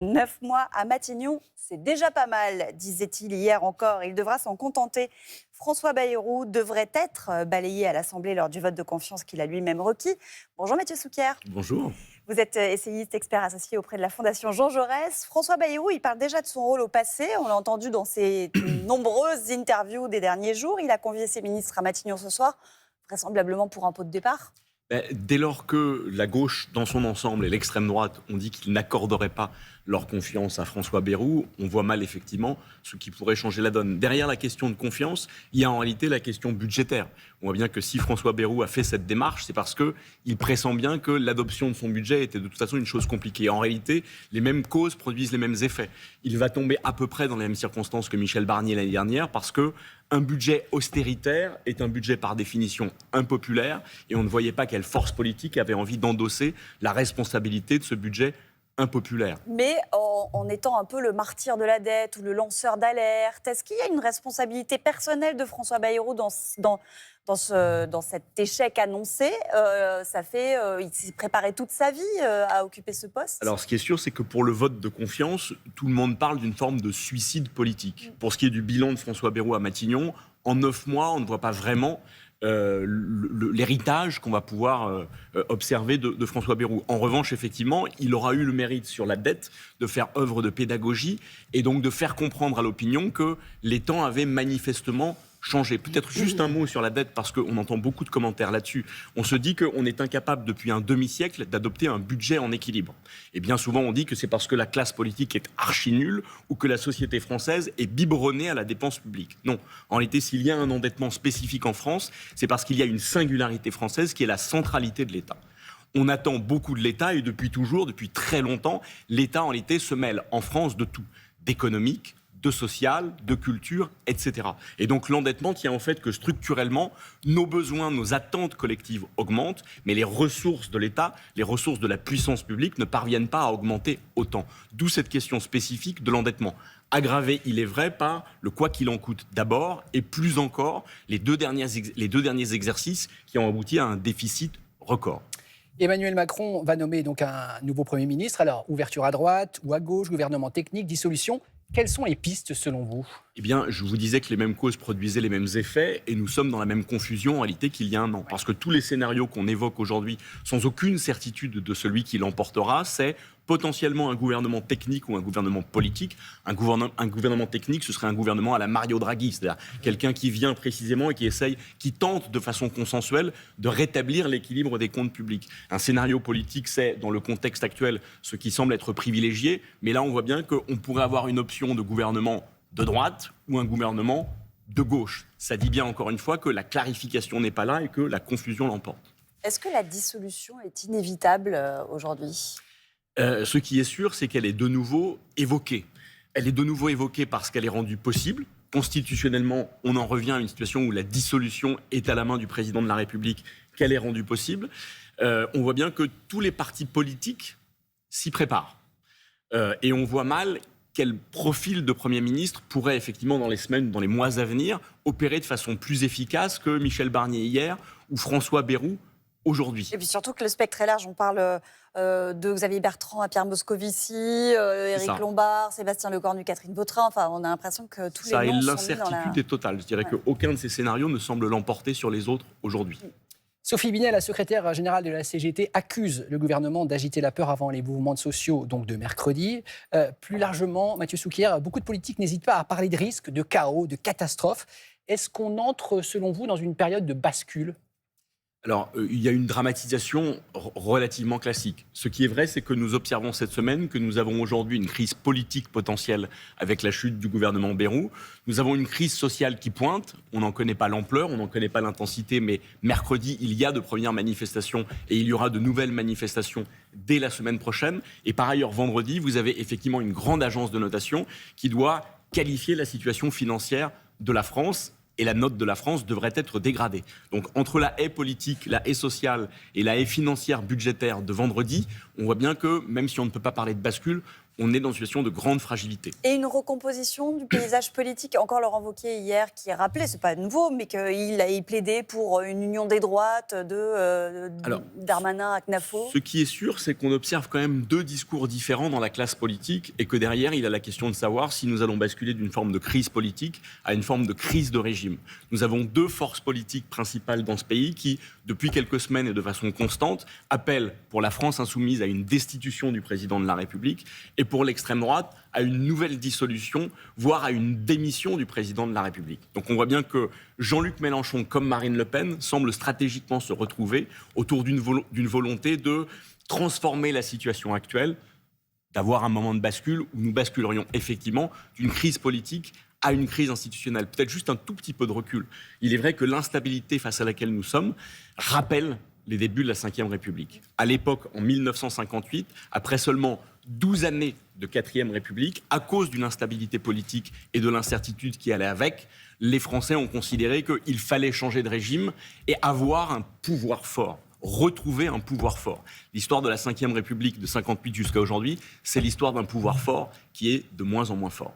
9 mois à Matignon, c'est déjà pas mal, disait-il hier encore. Il devra s'en contenter. François Bayrou devrait être balayé à l'Assemblée lors du vote de confiance qu'il a lui-même requis. Bonjour Mathieu Souquier. Bonjour. Vous êtes essayiste, expert associé auprès de la Fondation Jean Jaurès. François Bayrou, il parle déjà de son rôle au passé. On l'a entendu dans ses nombreuses interviews des derniers jours. Il a convié ses ministres à Matignon ce soir, vraisemblablement pour un pot de départ. Dès lors que la gauche, dans son ensemble, et l'extrême droite ont dit qu'ils n'accorderaient pas leur confiance à François Bayrou, on voit mal effectivement ce qui pourrait changer la donne. Derrière la question de confiance, il y a en réalité la question budgétaire. On voit bien que si François Bayrou a fait cette démarche, c'est parce qu'il pressent bien que l'adoption de son budget était de toute façon une chose compliquée. En réalité, les mêmes causes produisent les mêmes effets. Il va tomber à peu près dans les mêmes circonstances que Michel Barnier l'année dernière, parce que un budget austéritaire est un budget par définition impopulaire, et on ne voyait pas quelle force politique avait envie d'endosser la responsabilité de ce budget impopulaire. Mais en étant un peu le martyr de la dette ou le lanceur d'alerte, est-ce qu'il y a une responsabilité personnelle de François Bayrou dans cet échec annoncé? Il s'est préparé toute sa vie à occuper ce poste. Alors, ce qui est sûr, c'est que pour le vote de confiance, tout le monde parle d'une forme de suicide politique. Pour ce qui est du bilan de François Bayrou à Matignon, en 9 mois, on ne voit pas vraiment l'héritage qu'on va pouvoir observer de François Bayrou. En revanche, effectivement, il aura eu le mérite sur la dette de faire œuvre de pédagogie et donc de faire comprendre à l'opinion que les temps avaient manifestement changé. Peut-être juste un mot sur la dette, parce qu'on entend beaucoup de commentaires là-dessus. On se dit qu'on est incapable depuis un demi-siècle d'adopter un budget en équilibre. Et bien souvent, on dit que c'est parce que la classe politique est archi nulle ou que la société française est biberonnée à la dépense publique. Non. En réalité, s'il y a un endettement spécifique en France, c'est parce qu'il y a une singularité française qui est la centralité de l'État. On attend beaucoup de l'État et depuis toujours, depuis très longtemps, l'État en réalité se mêle en France de tout, d'économique, de social, de culture, etc. Et donc l'endettement tient en fait que structurellement, nos besoins, nos attentes collectives augmentent, mais les ressources de l'État, les ressources de la puissance publique ne parviennent pas à augmenter autant. D'où cette question spécifique de l'endettement. Aggravé, il est vrai, par le quoi qu'il en coûte d'abord, et plus encore les deux derniers exercices qui ont abouti à un déficit record. Emmanuel Macron va nommer donc un nouveau Premier ministre. Alors, ouverture à droite ou à gauche, gouvernement technique, dissolution. Quelles sont les pistes selon vous ? Eh bien, je vous disais que les mêmes causes produisaient les mêmes effets et nous sommes dans la même confusion en réalité qu'il y a un an. Parce que tous les scénarios qu'on évoque aujourd'hui, sans aucune certitude de celui qui l'emportera, c'est potentiellement un gouvernement technique ou un gouvernement politique. Un gouvernement technique, ce serait un gouvernement à la Mario Draghi, c'est-à-dire quelqu'un qui vient précisément et qui tente de façon consensuelle de rétablir l'équilibre des comptes publics. Un scénario politique, c'est, dans le contexte actuel, ce qui semble être privilégié, mais là on voit bien qu'on pourrait avoir une option de gouvernement de droite ou un gouvernement de gauche. Ça dit bien encore une fois que la clarification n'est pas là et que la confusion l'emporte. Est-ce que la dissolution est inévitable aujourd'hui ? Ce qui est sûr, c'est qu'elle est de nouveau évoquée. Elle est de nouveau évoquée parce qu'elle est rendue possible. Constitutionnellement, on en revient à une situation où la dissolution est à la main du président de la République, qu'elle est rendue possible. On voit bien que tous les partis politiques s'y préparent. Et on voit mal quel profil de Premier ministre pourrait effectivement, dans les semaines, dans les mois à venir, opérer de façon plus efficace que Michel Barnier hier ou François Bayrou aujourd'hui. Et puis surtout que le spectre est large. On parle de Xavier Bertrand à Pierre Moscovici, Éric Lombard, Sébastien Lecornu, Catherine Vautrin. Enfin, on a l'impression que tous les noms sont mis dans la... L'incertitude est totale. Je dirais qu'aucun de ces scénarios ne semble l'emporter sur les autres aujourd'hui. Sophie Binet, la secrétaire générale de la CGT, accuse le gouvernement d'agiter la peur avant les mouvements sociaux, donc de mercredi. Plus largement, Mathieu Souquier, beaucoup de politiques n'hésitent pas à parler de risques, de chaos, de catastrophes. Est-ce qu'on entre, selon vous, dans une période de bascule ? Alors, il y a une dramatisation relativement classique. Ce qui est vrai, c'est que nous observons cette semaine que nous avons aujourd'hui une crise politique potentielle avec la chute du gouvernement Bayrou. Nous avons une crise sociale qui pointe. On n'en connaît pas l'ampleur, on n'en connaît pas l'intensité, mais mercredi, il y a de premières manifestations et il y aura de nouvelles manifestations dès la semaine prochaine. Et par ailleurs, vendredi, vous avez effectivement une grande agence de notation qui doit qualifier la situation financière de la France. Et la note de la France devrait être dégradée. Donc entre la haie politique, la haie sociale et la haie financière budgétaire de vendredi, on voit bien que, même si on ne peut pas parler de bascule, on est dans une situation de grande fragilité. Et une recomposition du paysage politique. Encore Laurent Wauquiez hier qui rappelait, c'est pas nouveau, mais qu'il plaidait pour une union des droites Alors, Darmanin à Knafo. Ce qui est sûr, c'est qu'on observe quand même deux discours différents dans la classe politique et que derrière, il a la question de savoir si nous allons basculer d'une forme de crise politique à une forme de crise de régime. Nous avons deux forces politiques principales dans ce pays qui, depuis quelques semaines et de façon constante, appellent pour la France insoumise à une destitution du président de la République et pour l'extrême droite à une nouvelle dissolution, voire à une démission du président de la République. Donc on voit bien que Jean-Luc Mélenchon, comme Marine Le Pen, semblent stratégiquement se retrouver autour d'une volonté de transformer la situation actuelle, d'avoir un moment de bascule où nous basculerions effectivement d'une crise politique à une crise institutionnelle. Peut-être juste un tout petit peu de recul. Il est vrai que l'instabilité face à laquelle nous sommes rappelle les débuts de la Ve République. À l'époque, en 1958, après seulement 12 années de 4e République, à cause d'une instabilité politique et de l'incertitude qui allait avec, les Français ont considéré qu'il fallait changer de régime et avoir un pouvoir fort, retrouver un pouvoir fort. L'histoire de la Ve République de 58 jusqu'à aujourd'hui, c'est l'histoire d'un pouvoir fort qui est de moins en moins fort.